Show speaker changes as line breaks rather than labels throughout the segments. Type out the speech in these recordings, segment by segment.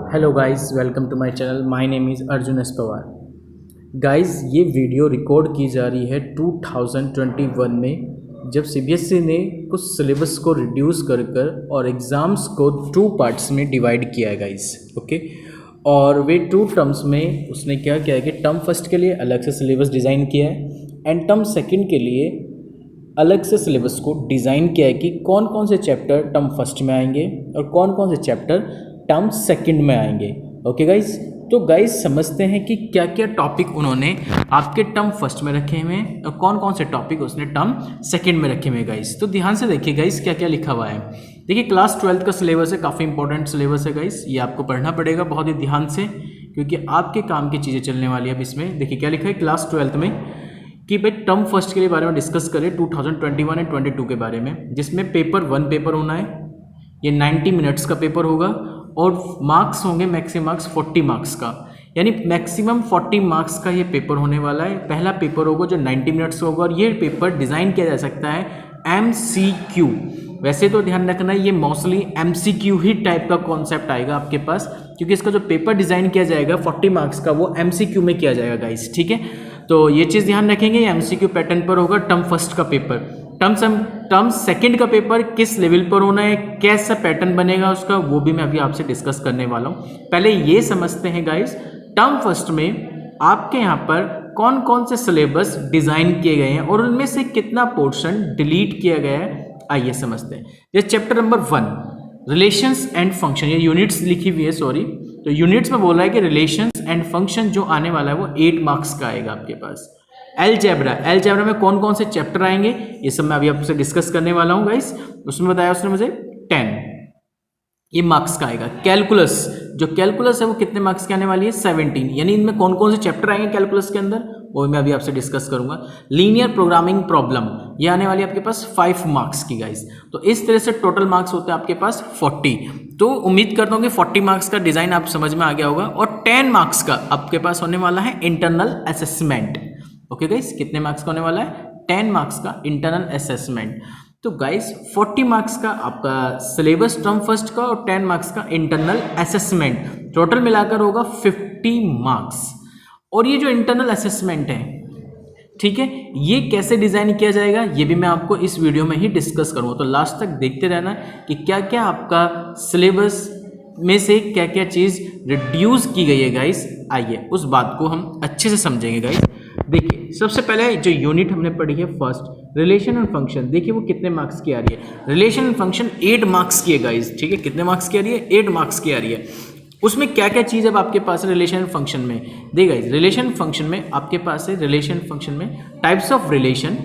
Hello guys, welcome to my channel. My name is Arjun S Pawar. Guys, ये video record की जा रही है 2021 में, जब सीबीएसई ने कुछ सिलेबस को रिड्यूस कर और एग्ज़ाम्स को 2 पार्ट्स में डिवाइड किया है गाइस। ओके, और वे 2 टर्म्स में उसने क्या किया है कि टर्म फर्स्ट के लिए अलग से सिलेबस डिज़ाइन किया है एंड टर्म सेकंड के लिए अलग से सिलेबस को डिज़ाइन किया है कि कौन कौन से चैप्टर टर्म फर्स्ट में आएंगे और कौन कौन से चैप्टर टर्म सेकंड में आएंगे। ओके गाइस, तो गाइस समझते हैं कि क्या क्या टॉपिक उन्होंने आपके टर्म फर्स्ट में रखे हुए हैं और कौन कौन से टॉपिक उसने टर्म सेकंड में रखे हुए हैं। गाइस तो ध्यान से देखिए गाइस क्या क्या लिखा हुआ है। देखिए, क्लास 12th का सिलेबस है, काफ़ी इंपॉर्टेंट सिलेबस है गाइस। ये आपको पढ़ना पड़ेगा बहुत ही ध्यान से, क्योंकि आपके काम की चीज़ें चलने वाली है अब इसमें। देखिए क्या लिखा है क्लास 12th में कि भाई टर्म फर्स्ट के लिए बारे में डिस्कस करें 2021 एंड 22 के बारे में, जिसमें पेपर 1 पेपर होना है। ये 90 मिनट्स का पेपर होगा और मार्क्स होंगे मैक्सिमम मार्क्स 40 मार्क्स का, यानी मैक्सिमम 40 मार्क्स का ये पेपर होने वाला है। पहला पेपर होगा जो 90 मिनट्स होगा और ये पेपर डिज़ाइन किया जा सकता है MCQ। वैसे तो ध्यान रखना है, ये मोस्टली MCQ ही टाइप का कॉन्सेप्ट आएगा आपके पास, क्योंकि इसका जो पेपर डिज़ाइन किया जाएगा 40 मार्क्स का वो MCQ में किया जाएगा गाइस। ठीक है, तो ये चीज़ ध्यान रखेंगे, ये MCQ पैटर्न पर होगा टर्म फर्स्ट का पेपर। टर्म सेकंड का पेपर किस लेवल पर होना है, कैसा पैटर्न बनेगा उसका, वो भी मैं अभी आपसे डिस्कस करने वाला हूँ। पहले ये समझते हैं गाइस, टर्म फर्स्ट में आपके यहाँ पर कौन कौन से सिलेबस डिज़ाइन किए गए हैं और उनमें से कितना पोर्शन डिलीट किया गया है, आइए समझते हैं। ये chapter number 1 relations and function, ये यूनिट्स लिखी हुई है, सॉरी, तो यूनिट्स में बोल रहा है कि रिलेशंस एंड फंक्शन जो आने वाला है वो 8 मार्क्स का आएगा आपके पास। एलजेब्रा में कौन कौन से चैप्टर आएंगे ये सब मैं अभी आपसे डिस्कस करने वाला हूँ गाइस। उसमें बताया उसने मुझे 10 ये मार्क्स का आएगा। कैलकुलस, जो कैलकुलस है वो कितने मार्क्स की आने वाली है 17, यानी इनमें कौन कौन से चैप्टर आएंगे कैलकुलस के अंदर वो मैं अभी आपसे डिस्कस करूंगा। लीनियर प्रोग्रामिंग प्रॉब्लम ये आने वाली है आपके पास 5 मार्क्स की गाइस। तो इस तरह से टोटल मार्क्स होते हैं आपके पास 40। तो उम्मीद करता हूँ कि 40 मार्क्स का डिजाइन आप समझ में आ गया होगा। और 10 मार्क्स का आपके पास होने वाला है इंटरनल असेसमेंट। ओके गाइस, कितने मार्क्स का होने वाला है 10 मार्क्स का इंटरनल असेसमेंट। तो गाइस 40 मार्क्स का आपका सिलेबस टर्म फर्स्ट का और 10 मार्क्स का इंटरनल असेसमेंट, टोटल मिलाकर होगा 50 मार्क्स। और ये जो इंटरनल असेसमेंट है, ठीक है, ये कैसे डिज़ाइन किया जाएगा ये भी मैं आपको इस वीडियो में ही डिस्कस करूँगा। तो लास्ट तक देखते रहना कि क्या क्या आपका सिलेबस में से क्या क्या चीज़ रिड्यूस की गई है गाइस। आइए उस बात को हम अच्छे से समझेंगे गाइस। देखिए, सबसे पहले जो यूनिट हमने पढ़ी है फर्स्ट रिलेशन एंड फंक्शन, देखिए वो कितने मार्क्स की आ रही है। रिलेशन एंड फंक्शन 8 मार्क्स की है गाइस। ठीक है, कितने मार्क्स की आ रही है 8 मार्क्स की आ रही है। उसमें क्या क्या चीज़ अब आपके पास है रिलेशन एंड फंक्शन में, देखिए गाइस रिलेशन फंक्शन में आपके पास है, रिलेशन फंक्शन में types of relation,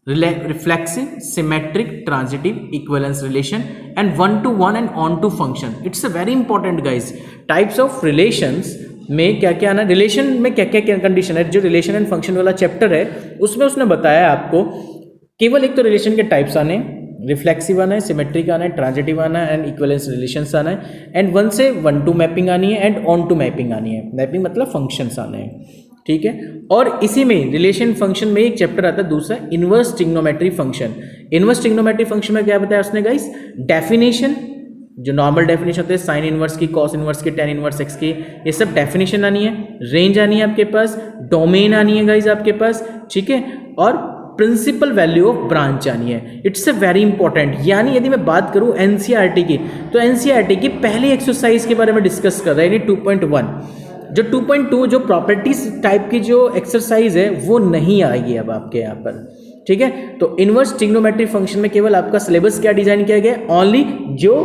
reflexive, symmetric, transitive, equivalence relation and 1 to 1 and onto function. It's a very important guys. Types of relations में क्या क्या आना, रिलेशन में क्या क्या कंडीशन है। जो रिलेशन एंड फंक्शन वाला चैप्टर है उसमें उसने बताया आपको केवल एक तो रिलेशन के टाइप्स आने, रिफ्लेक्सिव आना है, सिमेट्रिक आना है, ट्रांजिटिव आना है एंड इक्विवेलेंस रिलेशंस आना है एंड 1 से 1 to मैपिंग आनी है एंड ऑन टू मैपिंग आनी है। मैपिंग मतलब फंक्शंस आने हैं। ठीक है, और इसी में रिलेशन फंक्शन में एक चैप्टर आता है दूसरा inverse trigonometry function. Inverse trigonometry function में क्या बताया उसने गाइस, डेफिनेशन, जो नॉर्मल डेफिनेशन होते हैं साइन इनवर्स की, कॉस इनवर्स की, टेन इनवर्स एक्स की, ये सब डेफिनेशन आनी है। रेंज आनी है आपके पास, डोमेन आनी है गाइस आपके पास। ठीक है, और प्रिंसिपल वैल्यू ऑफ ब्रांच आनी है। It's a very important. यानी यदि मैं बात करूं एनसीईआरटी की, तो एनसीईआरटी की पहली एक्सरसाइज के बारे में डिस्कस कर रहे हैं, यानी 2.1। जो 2.2 जो प्रॉपर्टीज टाइप की जो एक्सरसाइज है वो नहीं आएगी अब आपके यहाँ पर। ठीक है, तो इनवर्स ट्रिग्नोमेट्री फंक्शन में केवल आपका सिलेबस क्या डिजाइन किया गया, ओनली जो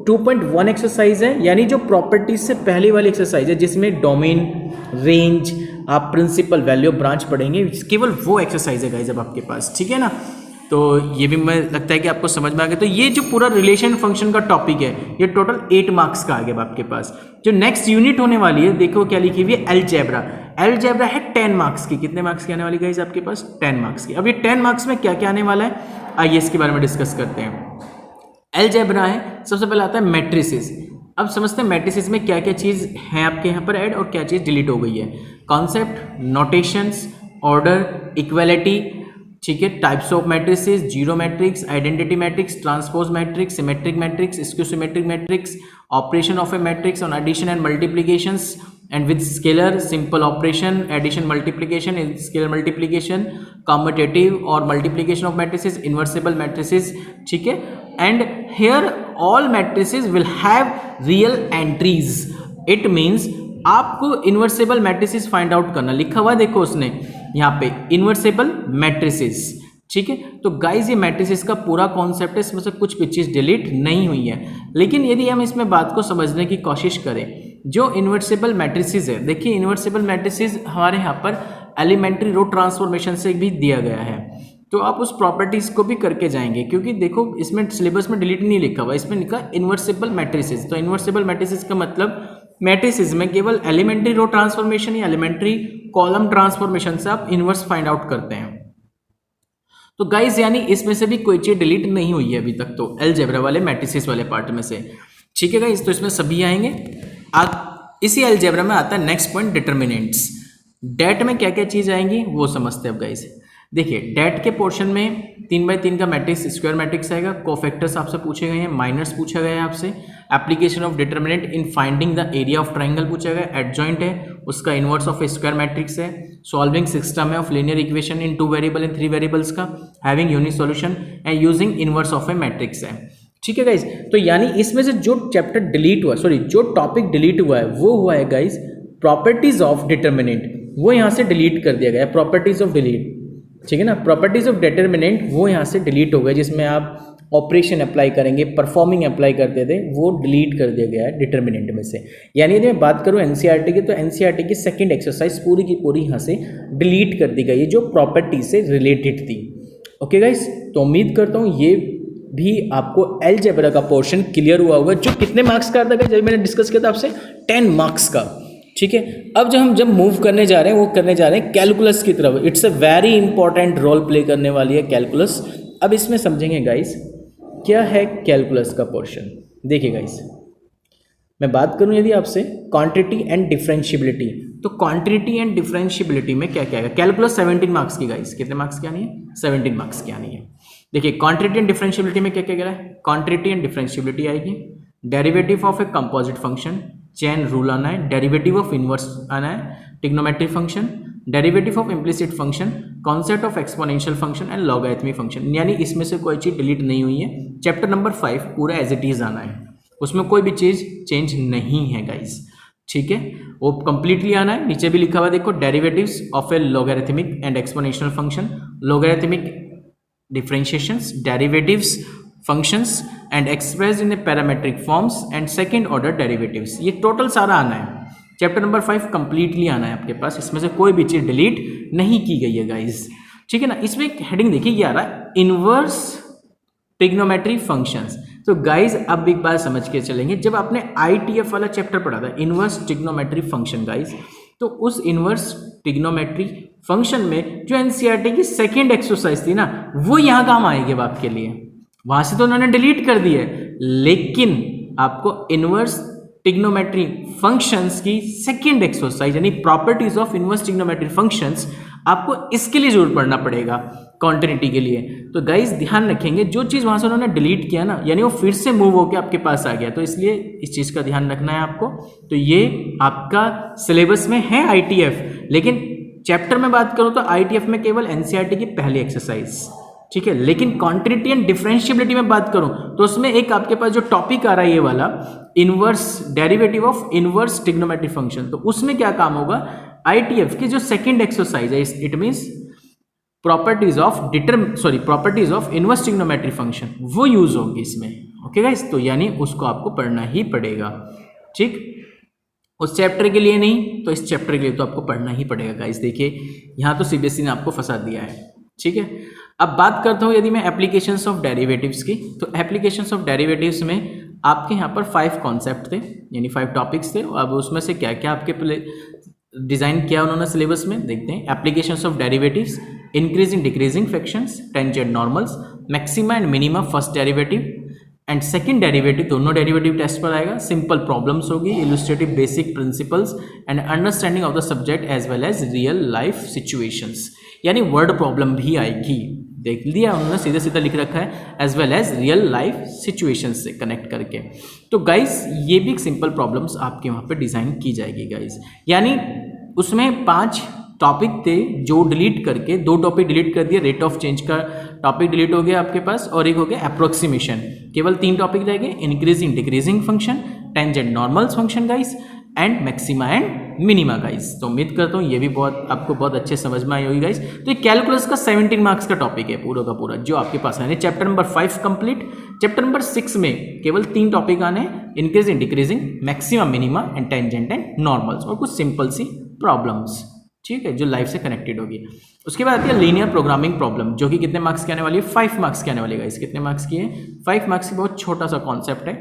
2.1 एक्सरसाइज है, यानी जो प्रॉपर्टीज से पहली वाली एक्सरसाइज है जिसमें डोमेन, रेंज, आप प्रिंसिपल वैल्यू ऑफ ब्रांच पढ़ेंगे, केवल वो एक्सरसाइज है गाइस अब आपके पास। ठीक है ना, तो ये भी मुझे लगता है कि आपको समझ में आ गया। तो ये जो पूरा रिलेशन फंक्शन का टॉपिक है ये टोटल 8 मार्क्स का आ गया आपके पास। जो नेक्स्ट यूनिट होने वाली है देखो क्या लिखी हुई है, एलजेब्रा। एलजेब्रा है 10 मार्क्स की। कितने मार्क्स की आने वाली गाइस आपके पास 10 मार्क्स की। अब ये 10 मार्क्स में क्या क्या आने वाला है आइए इसके बारे में डिस्कस करते हैं। एलजेब्रा है, सबसे पहले आता है मैट्रिसेस। अब समझते हैं मैट्रिसेस में क्या क्या चीज़ है आपके यहाँ पर ऐड और क्या चीज़ डिलीट हो गई है। कॉन्सेप्ट, नोटेशंस, ऑर्डर, इक्वालिटी, ठीक है, types of matrices, zero matrix, identity matrix, transpose matrix, symmetric matrix, skew symmetric matrix operation of a matrix on addition and multiplications and with scalar simple operation, addition multiplication, scalar multiplication, commutative or multiplication of matrices, inversible matrices, ठीक है. And here all matrices will have real entries. It means आपको इन्वर्सेबल matrices find out करना, लिखा हुआ देखो उसने यहाँ पे इन्वर्सेबल मैट्रिसेस, ठीक है. तो गाइज ये मैट्रिसेस का पूरा कॉन्सेप्ट है, इसमें से कुछ भी चीज़ डिलीट नहीं हुई है. लेकिन यदि हम इसमें बात को समझने की कोशिश करें, जो इन्वर्सेबल मैट्रिसेस है, देखिए इन्वर्सेबल मैट्रिसेस हमारे यहाँ पर एलिमेंट्री रो ट्रांसफॉर्मेशन से भी दिया गया है. तो आप उस प्रॉपर्टीज़ को भी करके जाएंगे, क्योंकि देखो इसमें सिलेबस में डिलीट नहीं लिखा हुआ, इसमें लिखा इन्वर्सेबल मैट्रिसेस. तो इन्वर्सेबल मैट्रिसेस का मतलब मैट्रिसेस में केवल एलिमेंट्री रो ट्रांसफॉर्मेशन या एलिमेंट्री कॉलम ट्रांसफॉर्मेशन से आप इन्वर्स फाइंड आउट करते हैं. तो गाइज यानी इसमें से भी कोई चीज़ डिलीट नहीं हुई है अभी तक, तो अलजेब्रा वाले मैट्रिसेस वाले पार्ट में से, ठीक है गाइज. तो इसमें सभी आएंगे. इसी अलजेब्रा में आता है नेक्स्ट पॉइंट, डिटर्मिनेंट्स. डेट में क्या क्या चीज़ आएंगी वो समझते हैं अब गाइज. देखिए डेट के पोर्शन में 3x3 का मैट्रिक्स स्क्वायर मैट्रिक्स आएगा. कोफैक्टर्स आपसे पूछे गए हैं, माइनर्स पूछा गया है आपसे. Application of determinant in finding the area of triangle पूछा गया. एडजॉइंट है, उसका इनवर्स ऑफ स्क्वायर मैट्रिक्स है. सॉल्विंग सिस्टम है of linear equation in 2 variable in 3 variables का, having unique solution and using inverse of a matrix है, ठीक है गाइज. तो यानी इसमें से जो चैप्टर डिलीट हुआ, सॉरी जो टॉपिक डिलीट हुआ है वो हुआ है गाइज प्रॉपर्टीज ऑफ डिटर्मिनेंट. वो यहाँ से डिलीट कर दिया गया है, प्रॉपर्टीज ऑफ डिलीट, ठीक है ना. प्रॉपर्टीज ऑफ डिटर्मिनेंट वो यहाँ से डिलीट हो गए, जिसमें आप ऑपरेशन अप्लाई करेंगे, परफॉर्मिंग अप्लाई करते थे, वो डिलीट कर दिया गया है डिटर्मिनेंट में से. यानी यदि मैं बात करूँ एनसीईआरटी की, तो एनसीईआरटी की सेकंड एक्सरसाइज पूरी की पूरी यहाँ से डिलीट कर दी गई है, जो प्रॉपर्टी से रिलेटेड थी. ओके गाइस, तो उम्मीद करता हूँ ये भी आपको अलजेब्रा का पोर्शन क्लियर हुआ होगा, जो कितने मार्क्स का था गाइस, जब मैंने डिस्कस किया था आपसे 10 मार्क्स का, ठीक है. अब जब मूव करने जा रहे हैं, वो करने जा रहे हैं कैलकुलस की तरफ. It's a very important role play करने वाली है कैलकुलस. अब इसमें समझेंगे गाइस क्या है कैलकुलस का पोर्शन. देखिए गाइस, मैं बात करूं यदि आपसे क्वांटिटी एंड डिफरेंशियबिलिटी, तो क्वांटिटी एंड डिफरेंशियबिलिटी में क्या क्या है. कैलकुलस 17 मार्क्स की गाइस, कितने मार्क्स की आनी है, 17 मार्क्स की आनी है. देखिए क्वांटिटी एंड डिफरेंशियबिलिटी में क्या क्या कह रहा है. क्वांटिटी एंड डिफरेंशियबिलिटी आएगी, derivative of a composite function, chain rule आना है, डेरिवेटिव ऑफ इनवर्स आना है, trigonometric function, derivative of implicit function, concept of exponential function and logarithmic function. यानी इसमें से कोई चीज़ डिलीट नहीं हुई है. चैप्टर नंबर 5 पूरा एज इट इज आना है, उसमें कोई भी चीज़ चेंज नहीं है गाइस, ठीक है. वो कंप्लीटली आना है. नीचे भी लिखा हुआ देखो, derivatives of A logarithmic and exponential function, logarithmic differentiations, derivatives functions and expressed in a parametric forms and second order derivatives. ये टोटल सारा आना है. चैप्टर नंबर 5 कंप्लीटली आना है आपके पास, इसमें से कोई भी चीज़ डिलीट नहीं की गई है गाइस, ठीक है ना. इसमें एक हेडिंग देखिए, ये आ रहा है इनवर्स ट्रिग्नोमेट्री फंक्शंस. तो गाइज अब एक बात समझ के चलेंगे, जब आपने ITF वाला चैप्टर पढ़ा था इनवर्स ट्रिग्नोमेट्री फंक्शन गाइज, तो उस इनवर्स ट्रिग्नोमेट्री फंक्शन में जो एनसीईआरटी की सेकेंड एक्सरसाइज थी ना, वो यहाँ काम आएगी अब आपके लिए. वहां से तो उन्होंने डिलीट कर दी है, लेकिन आपको इनवर्स ट्रिग्नोमेट्री फंक्शंस की सेकंड एक्सरसाइज यानी properties of inverse trigonometry functions, आपको इसके लिए जरूर पढ़ना पड़ेगा कॉन्टिन्यूटी के लिए. तो गाइस ध्यान रखेंगे, जो चीज़ वहां से उन्होंने डिलीट किया ना, यानी वो फिर से मूव होकर आपके पास आ गया, तो इसलिए इस चीज़ का ध्यान रखना है आपको. तो ये आपका सिलेबस में है ITF, लेकिन चैप्टर में बात करूँ तो ITF में केवल एनसीईआरटी की पहली एक्सरसाइज, ठीक है. लेकिन क्वांटिटी एंड डिफरेंशियबिलिटी में बात करूं तो उसमें एक आपके पास जो टॉपिक आ रहा है ये वाला inverse derivative of inverse trigonometry function, तो उसमें क्या काम होगा, ITF की जो सेकंड एक्सरसाइज है, it means properties of inverse trigonometry function, वो यूज होगी इसमें. ओके गाइस, तो यानी उसको आपको पढ़ना ही पड़ेगा, ठीक. उस चैप्टर के लिए नहीं तो इस चैप्टर के लिए तो आपको पढ़ना ही पड़ेगा गाइस. देखिए यहाँ तो CBSE ने आपको फंसा दिया है, ठीक है. अब बात करता हूँ यदि मैं एप्लीकेशंस ऑफ डेरिवेटिव्स की, तो एप्लीकेशंस ऑफ डेरिवेटिव्स में आपके यहाँ पर 5 कॉन्सेप्ट थे, यानी 5 टॉपिक्स थे. अब उसमें से क्या क्या आपके डिज़ाइन किया उन्होंने सिलेबस में, देखते हैं. Applications of derivatives, increasing decreasing fractions, tangent normals, maxima and minima first derivative and second derivative, दोनों डेरिवेटिव टेस्ट पर आएगा. सिंपल प्रॉब्लम्स होगी, illustrative basic principles and understanding of the subject as well as real life situations, यानी word problem भी आएगी. देख लिया उन्होंने, सीधे सीधा लिख रखा है, as well as real life situation से कनेक्ट करके। तो गाइस ये भी एक सिंपल प्रॉब्लम्स आपके वहाँ पे डिज़ाइन की जाएगी गाइस। यानी उसमें 5 टॉपिक थे जो डिलीट करके 2 टॉपिक डिलीट कर दिए, रेट ऑफ चेंज का टॉपिक डिलीट हो गया आपके पास, और एक हो गया अप्रोक्सीमेशन। केवल 3 टॉपिक रह गए, increasing decreasing function, tangent normals function guys, and maxima and minima guys. तो उम्मीद करता हूँ ये भी आपको बहुत अच्छे समझ में आई होगी गाइस। तो ये कैलकुलस का 17 मार्क्स का टॉपिक है पूरा का पूरा जो आपके पास है। Chapter number 5 complete. Chapter number 6 में केवल 3 टॉपिक आने, increasing decreasing, maxima minima and tangent and normals, और कुछ सिंपल सी प्रॉब्लम्स, ठीक है, जो लाइफ से कनेक्टेड होगी। उसके बाद आती है लीनियर प्रोग्रामिंग प्रॉब्लम, जो कि कितने मार्क्स की आने वाली है? 5 मार्क्स की आने वाली है गाइस। कितने मार्क्स की है? 5 मार्क्स की। बहुत छोटा सा कॉन्सेप्ट है।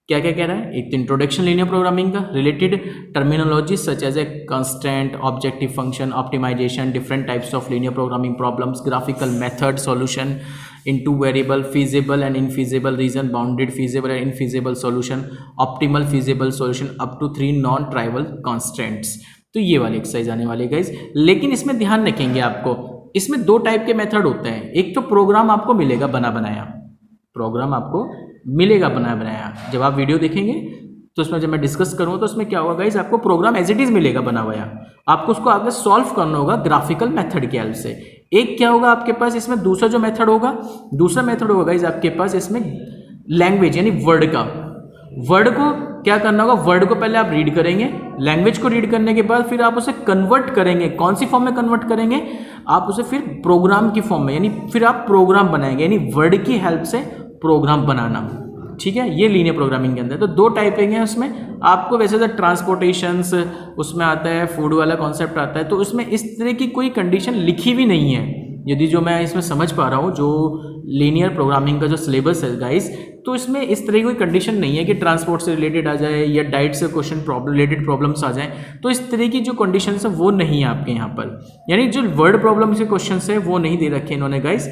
क्या क्या कह रहा है? एक तो इंट्रोडक्शन लीनियर प्रोग्रामिंग का, related terminology such as a constant, objective function, optimization, different types of linear programming problems, graphical method, solution into variable, feasible and infeasible region, bounded feasible and infeasible solution, optimal feasible solution up to 3 non trivial constants. तो ये वाली exercise आने वाली है guys. लेकिन इसमें ध्यान रखेंगे आपको, इसमें 2 टाइप के मेथड होते हैं। एक तो प्रोग्राम आपको मिलेगा बना बनाया, प्रोग्राम आपको मिलेगा बना बनाया। जब आप वीडियो देखेंगे तो उसमें जब मैं डिस्कस करूँ तो उसमें क्या होगा गाइज, आपको प्रोग्राम एज इट इज मिलेगा बना हुआ, आपको उसको आगे सॉल्व करना होगा ग्राफिकल मेथड की हेल्प से। एक क्या होगा आपके पास इसमें, दूसरा जो मेथड होगा, दूसरा मेथड होगा गाइज आपके पास इसमें लैंग्वेज यानी वर्ड का। वर्ड को क्या करना होगा, वर्ड को पहले आप रीड करेंगे, लैंग्वेज को रीड करने के बाद फिर आप उसे कन्वर्ट करेंगे। कौन सी फॉर्म में कन्वर्ट करेंगे? आप उसे फिर प्रोग्राम की फॉर्म में, यानी फिर आप प्रोग्राम बनाएंगे, यानी वर्ड की हेल्प से प्रोग्राम बनाना, ठीक है। ये लीनियर प्रोग्रामिंग के अंदर तो 2 टाइपिंग है उसमें। आपको वैसे तो ट्रांसपोर्टेशंस उसमें आता है, फूड वाला कॉन्सेप्ट आता है, तो उसमें इस तरह की कोई कंडीशन लिखी भी नहीं है। यदि जो मैं इसमें समझ पा रहा हूँ, जो लीनियर प्रोग्रामिंग का जो सिलेबस है गाइस, तो इसमें इस तरह की कोई कंडीशन नहीं है कि ट्रांसपोर्ट से रिलेटेड आ जाए या डाइट से क्वेश्चन रिलेटेड प्रॉब्लम्स आ जाएं। तो इस तरह की जो कंडीशन है वो नहीं है आपके यहाँ पर, यानी जो वर्ड प्रॉब्लम के क्वेश्चन है वो नहीं दे रखे इन्होंने गाइस।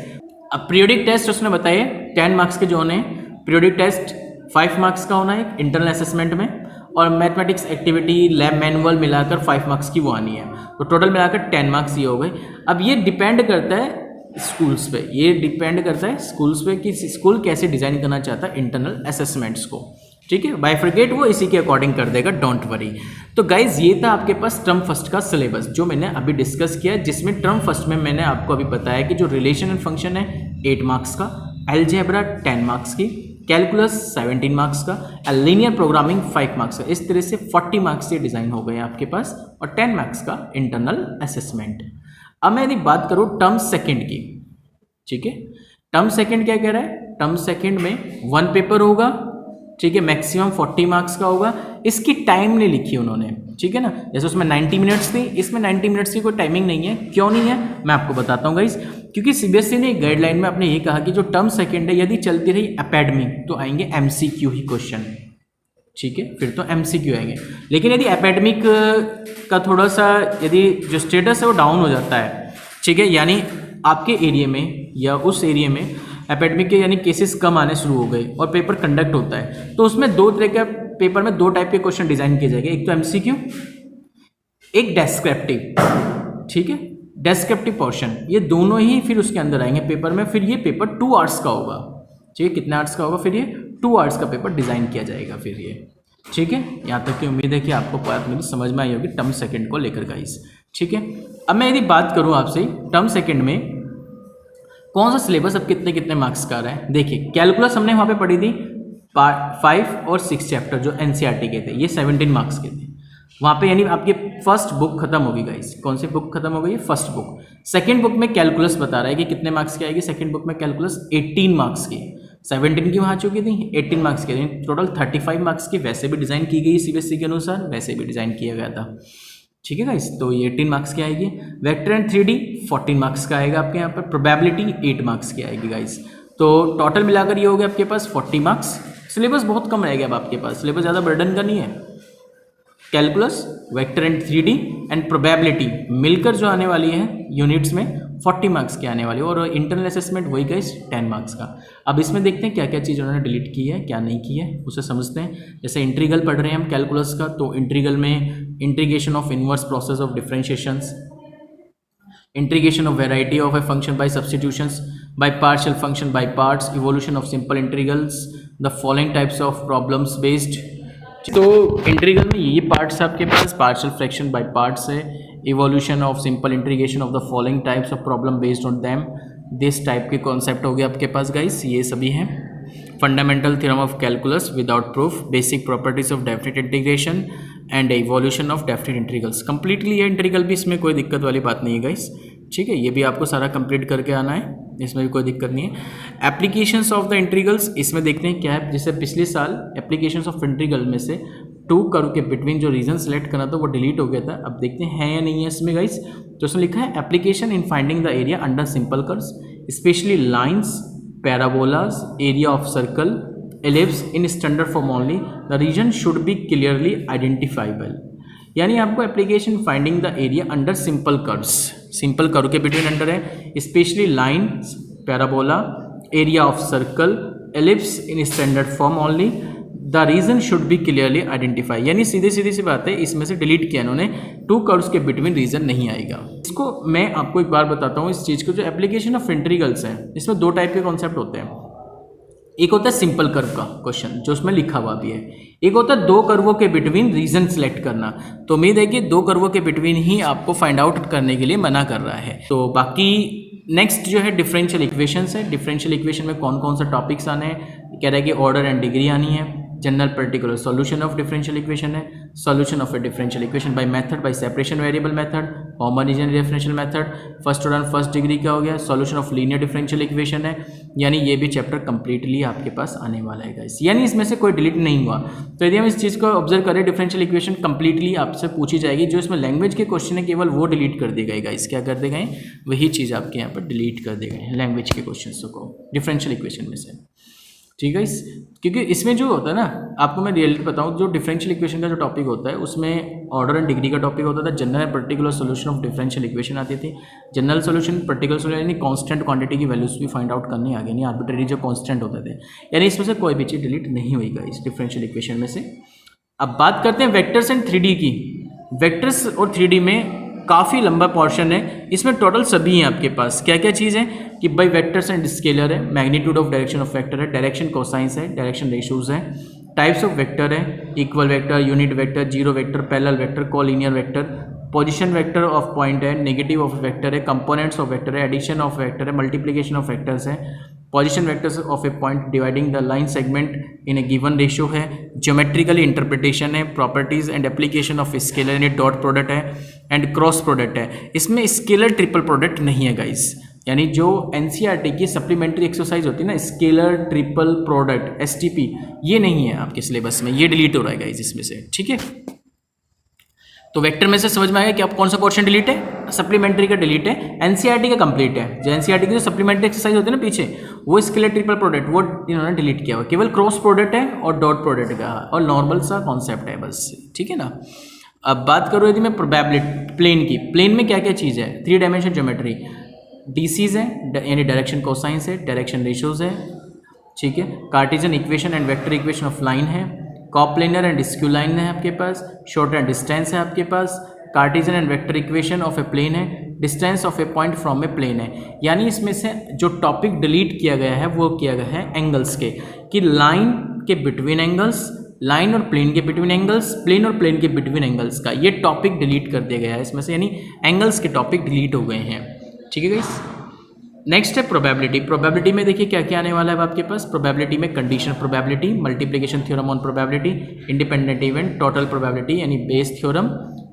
अब पीरियोडिक टेस्ट उसने बताए 10 मार्क्स के जो होने, पीरियोडिक टेस्ट 5 मार्क्स का होना है इंटरनल असेसमेंट में, और मैथमेटिक्स एक्टिविटी लैब मैनुअल मिलाकर 5 मार्क्स की वो आनी है। तो टोटल मिलाकर 10 मार्क्स ये हो गए। अब ये डिपेंड करता है स्कूल्स पे, ये डिपेंड करता है स्कूल्स पे कि स्कूल कैसे डिज़ाइन करना चाहता है इंटरनल असेसमेंट्स को, ठीक है। बाइफरकेट वो इसी के अकॉर्डिंग कर देगा, डोंट वरी। तो गाइज ये था आपके पास टर्म फर्स्ट का सिलेबस जो मैंने अभी डिस्कस किया, जिसमें टर्म फर्स्ट में मैंने आपको अभी बताया कि जो रिलेशन एंड फंक्शन है 8 मार्क्स का, अलजेब्रा 10 मार्क्स की, कैलकुलस 17 मार्क्स का, लीनियर प्रोग्रामिंग 5 मार्क्स का। इस तरह से 40 मार्क्स के डिज़ाइन हो गए आपके पास, और 10 मार्क्स का इंटरनल असेसमेंट। अब मैं यदि बात करूँ टर्म सेकेंड की, ठीक है, टर्म सेकेंड क्या कह रहा है? टर्म सेकेंड में 1 पेपर होगा, ठीक है, मैक्सिमम 40 मार्क्स का होगा। इसकी टाइम नहीं लिखी उन्होंने, ठीक है ना। जैसे उसमें 90 मिनट्स थी, इसमें 90 मिनट्स की कोई टाइमिंग नहीं है। क्यों नहीं है मैं आपको बताता हूँ गाइज। क्योंकि सीबीएसई ने गाइडलाइन में आपने ये कहा कि जो टर्म सेकेंड है यदि चलती रही एकेडमिक तो आएंगे MCQ ही क्वेश्चन, ठीक है, फिर तो MCQ आएंगे। लेकिन यदि एकेडमिक का थोड़ा सा यदि जो स्टेटस है वो डाउन हो जाता है, ठीक है, यानी आपके एरिया में या उस एरिया में एकेडमिक के यानी केसेस कम आने शुरू हो गए और पेपर कंडक्ट होता है, तो उसमें 2 तरह के पेपर में 2 टाइप के क्वेश्चन डिजाइन किए जाएंगे, एक तो MCQ, एक डेस्क्रिप्टिव, ठीक है, डेस्क्रिप्टिव पोर्शन। ये दोनों ही फिर उसके अंदर आएंगे पेपर में। फिर ये पेपर 2 आवर्स का होगा, ठीक है, कितने आवर्स का होगा? फिर ये 2 आवर्स का पेपर डिजाइन किया जाएगा फिर ये, ठीक है। यहाँ तक की उम्मीद है कि आपको बात मेरी समझ में आई होगी टर्म सेकेंड को लेकर गाइस, ठीक है। अब मैं यदि बात करूँ आपसे टर्म सेकेंड में कौन सा सिलेबस अब कितने कितने मार्क्स का आ रहा है। देखिए कैलकुलस हमने वहाँ पे पढ़ी थी 5 और 6 चैप्टर जो NCERT के थे, ये 17 मार्क्स के थे वहाँ पे, यानी आपकी फर्स्ट बुक खत्म होगी गाइस। कौन सी बुक खत्म हो गई? First book. सेकंड बुक में कैलकुलस बता रहा है कि कितने मार्क्स की आएगी। सेकंड बुक में कैलकुलस 18 मार्क्स की, 17 की वहाँ चुकी थी, 18 मार्क्स की, टोटल 35 मार्क्स की वैसे भी डिज़ाइन की गई CBSE के अनुसार, वैसे भी डिज़ाइन किया गया था, ठीक है गाइस। तो ये 18 मार्क्स की आएगी। वेक्टर एंड 3D 14 मार्क्स का आएगा आपके यहाँ पर। प्रोबेबिलिटी 8 मार्क्स की आएगी गाइस। तो टोटल मिलाकर ये हो गया आपके पास 40 मार्क्स। सिलेबस बहुत कम रहेगा अब आपके पास, सिलेबस ज़्यादा बर्डन का नहीं है। Calculus, vector and 3D and probability मिलकर जो आने वाली है यूनिट्स में 40 मार्क्स की आने वाली है, और इंटरनल असेसमेंट वही गाइस 10 मार्क्स का। अब इसमें देखते हैं क्या क्या चीज़ उन्होंने डिलीट की है, क्या नहीं की है, उसे समझते हैं। जैसे इंटीग्रल पढ़ रहे हैं हम कैलकुलस का, तो इंटीग्रल में integration of inverse process of differentiations, integration of variety of a function by substitutions, by partial function by parts, evolution of simple integrals, the following types of problems based। तो integral में ये parts आपके पास partial fraction by parts है, evolution of simple integration of the following types of problem based on them, this type के concept हो गए आपके पास guys, ये सभी हैं। Fundamental theorem of calculus without proof, basic properties of definite integration and evolution of definite integrals. Completely ये integral भी, इसमें कोई दिक्कत वाली बात नहीं है गाइस, ठीक है, ये भी आपको सारा कंप्लीट करके आना है, इसमें भी कोई दिक्कत नहीं है। एप्लीकेशंस ऑफ द इंटीग्रल्स, इसमें देखते हैं क्या है, जैसे पिछले साल एप्लीकेशंस ऑफ इंटीग्रल में से 2 कर्व के बिटवीन जो रीजन सेलेक्ट करना था वो डिलीट हो गया था। अब देखते हैं या नहीं है इसमें गाइस। तो उसमें लिखा है application in finding the area under simple curves, especially lines, parabolas, area of circle, ellipse in standard form only, the region should be clearly identifiable. यानी आपको application finding the area under simple curves, simple curve के between under है, especially line, parabola, area of circle, ellipse in standard form only, the region should be clearly identify. यानी सीधी सी बात है, इसमें से डिलीट किया इन्होंने, 2 कर्व्स के बिटवीन रीजन नहीं आएगा। इसको मैं आपको एक बार बताता हूँ इस चीज़ को, जो एप्लीकेशन ऑफ इंटीग्रल्स हैं इसमें 2 टाइप के कॉन्सेप्ट होते हैं। एक होता है सिंपल कर्व का क्वेश्चन जो उसमें लिखा हुआ भी है, एक होता है 2 कर्वों के बिटवीन रीजन सेलेक्ट करना। तो उम्मीद है कि 2 कर्वों के बिटवीन ही आपको फाइंड आउट करने के लिए मना कर रहा है। तो बाकी नेक्स्ट जो है डिफरेंशियल इक्वेशंस है। डिफरेंशियल इक्वेशन में कौन कौन सा टॉपिक्स आने हैं, कह रहा है कि ऑर्डर एंड डिग्री आनी है, general particular solution of differential equation है, solution of a differential equation by method, by separation variable method, homogeneous differential method, first order first degree का हो गया, solution of linear differential equation है। यानी ये भी चैप्टर कंप्लीटली आपके पास आने वाला है गाइस, यानी इसमें से कोई डिलीट नहीं हुआ। तो यदि हम इस चीज़ को ऑब्जर्व करें, डिफरेंशियल इक्वेशन कंप्लीटली आपसे पूछी जाएगी, जो इसमें लैंग्वेज के क्वेश्चन है केवल वो डिलीट कर दिए गए गाइस, क्या कर दिए गए, वही चीज़ आपके यहाँ पर डिलीट कर दिए गए लैंग्वेज के क्वेश्चन को डिफरेंशियल इक्वेशन में से, ठीक है। क्योंकि इसमें जो होता है ना, आपको मैं रियलिटी बताऊं, जो डिफरेंशियल इक्वेशन का जो टॉपिक होता है उसमें ऑर्डर एंड डिग्री का टॉपिक होता था, general and particular solution of differential equation आती थी, जनरल सॉल्यूशन, पर्टिकुलर सॉल्यूशन, यानी कांस्टेंट क्वांटिटी की वैल्यूज भी फाइंड आउट करनी आ गई, नहीं आर्बिट्रेरी जो कांस्टेंट होते थे, यानी इसमें से कोई भी चीज़ डिलीट नहीं हुई इस डिफरेंशियल इक्वेशन में से। अब बात करते हैं वेक्टर्स एंड 3D की। वेक्टर्स और 3D में काफ़ी लंबा पोर्शन है, इसमें टोटल सभी हैं आपके पास। क्या क्या चीज़ है कि भाई वेक्टर्स एंड स्केलर है, magnitude of direction of vector है, डायरेक्शन कोसाइंस है, डायरेक्शन रेशोज है, टाइप्स ऑफ वेक्टर है, equal vector, unit vector, zero vector, parallel vector, collinear vector, position vector of point है, नेगेटिव ऑफ वेक्टर है, components of vector है, addition of vector है, multiplication of vectors है, position vectors of a point dividing the line segment in A given ratio है, geometrically interpretation है, properties and application of scalar यानी dot product है, and cross product है। इसमें scalar triple product नहीं है guys, यानी जो एनसीईआरटी की सप्लीमेंट्री एक्सरसाइज होती है ना, स्केलर ट्रिपल प्रोडक्ट एसटीपी, ये नहीं है आपके सिलेबस में, ये डिलीट हो रहा है गाइस इसमें से, ठीक है। तो वेक्टर में से समझ में आएगा कि आप कौन सा पोर्शन डिलीट है, सप्लीमेंट्री का डिलीट है, एनसीईआरटी का कंप्लीट है। जो एनसीईआरटी की जो सप्लीमेंट्री एक्सरसाइज होती है ना पीछे, वो स्केलर ट्रिपल प्रोडक्ट वो इन्होंने डिलीट किया हुआ, केवल क्रॉस प्रोडक्ट है और डॉट प्रोडक्ट का और नॉर्मल सा कॉन्सेप्ट है बस, ठीक है ना। अब बात करो यदि मैं प्रोबेबिलिटी प्लेन की, प्लेन में क्या क्या चीज़ है, 3 डायमेंशन ज्योमेट्री, डीसीज है यानी डायरेक्शन कोसाइंस है, डायरेक्शन रेशियोज है, ठीक है, Cartesian equation and vector equation of line है, कोप्लेनर एंड स्क्यू लाइन है आपके पास, शॉर्ट एंड डिस्टेंस है आपके पास, Cartesian and vector equation of a plane है, distance of a point from a plane है। यानी इसमें से जो टॉपिक डिलीट किया गया है वो किया गया है एंगल्स के, कि लाइन के बिटवीन एंगल्स, लाइन और प्लेन के बिटवीन एंगल्स, प्लेन और प्लेन के बिटवीन एंगल्स का ये टॉपिक डिलीट कर दिया गया है इसमें से, यानी एंगल्स के टॉपिक डिलीट हो गए हैं, ठीक है गाइस। नेक्स्ट है प्रोबेबिलिटी। प्रोबेबिलिटी में देखिए क्या क्या आने वाला है आपके पास। प्रोबेबिलिटी में condition probability, multiplication theorem on probability, independent event, total probability यानी Bayes theorem,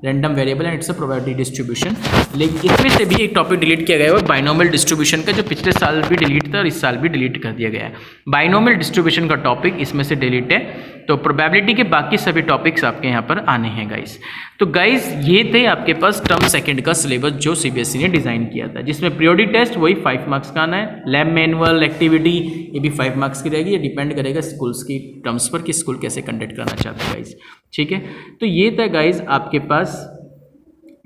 random variable and its a probability distribution. लेकिन इसमें से भी एक टॉपिक डिलीट किया गया है बाइनोमियल डिस्ट्रीब्यूशन का, जो पिछले साल भी डिलीट था और इस साल भी डिलीट कर दिया गया है। बाइनोमियल डिस्ट्रीब्यूशन का टॉपिक इसमें से डिलीट है। तो प्रोबेबिलिटी के बाकी सभी टॉपिक्स आपके यहाँ पर आने हैं गाइस। तो गाइस ये थे आपके पास टर्म सेकंड का सिलेबस जो सीबीएसई ने डिज़ाइन किया था, जिसमें पीरियोडिक टेस्ट वही 5 मार्क्स का आना है, लैब मैनुअल एक्टिविटी ये भी 5 मार्क्स की रहेगी। ये डिपेंड करेगा स्कूल्स की टर्म्स पर कि स्कूल कैसे कंडक्ट करना चाहते हैं गाइस, ठीक है। तो ये था गाइस आपके पास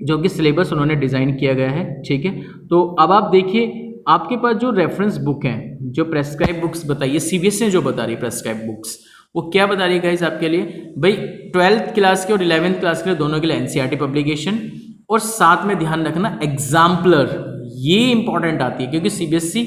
जो कि सिलेबस उन्होंने डिज़ाइन किया गया है, ठीक है। तो अब आप देखिए आपके पास जो रेफरेंस बुक हैं, जो प्रेस्क्राइब बुक्स बताइए सीबीएसई ने जो बता रही है प्रेस्क्राइब बुक्स, वो क्या बता रही है गाइस आपके लिए, भाई 12th क्लास के और 11th क्लास के लिए दोनों के लिए एनसीईआरटी पब्लिकेशन, और साथ में ध्यान रखना एग्जाम्पलर, ये इंपॉर्टेंट आती है क्योंकि सीबीएसई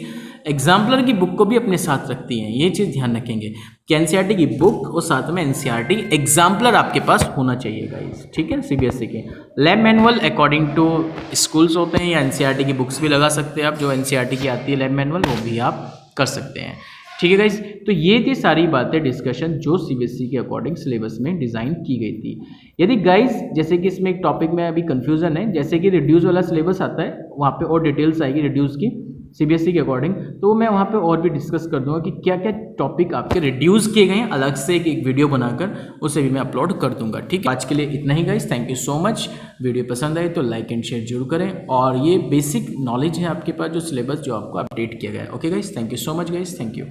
एग्जाम्पलर की बुक को भी अपने साथ रखती हैं। ये चीज़ ध्यान रखेंगे कि एनसीईआरटी की बुक और साथ में एनसीईआरटी एग्जाम्पलर आपके पास होना चाहिए गाइस, ठीक है। सीबीएसई के lab manual according to schools होते हैं, या एनसीईआरटी की बुक्स भी लगा सकते हैं आप, जो एनसीईआरटी की आती है लैब मैनुअल वो भी आप कर सकते हैं, ठीक है गाइस। तो ये थी सारी बातें डिस्कशन जो सीबीएसई के अकॉर्डिंग सिलेबस में डिज़ाइन की गई थी। यदि गाइस जैसे कि इसमें एक टॉपिक में अभी कंफ्यूजन है, जैसे कि रिड्यूस वाला सिलेबस आता है वहाँ पे और डिटेल्स आएगी रिड्यूस की सीबीएसई के अकॉर्डिंग, तो मैं वहाँ पे और भी डिस्कस कर दूंगा कि क्या क्या टॉपिक आपके रिड्यूस किए गए हैं, अलग से एक वीडियो बनाकर उसे भी मैं अपलोड कर दूंगा, ठीक है। आज के लिए इतना ही guys, thank you so much. Video पसंद आए तो लाइक एंड शेयर जरूर करें, और ये बेसिक नॉलेज है आपके पास जो सिलेबस जो आपको अपडेट किया गया है। Okay guys, thank you so much guys, thank you.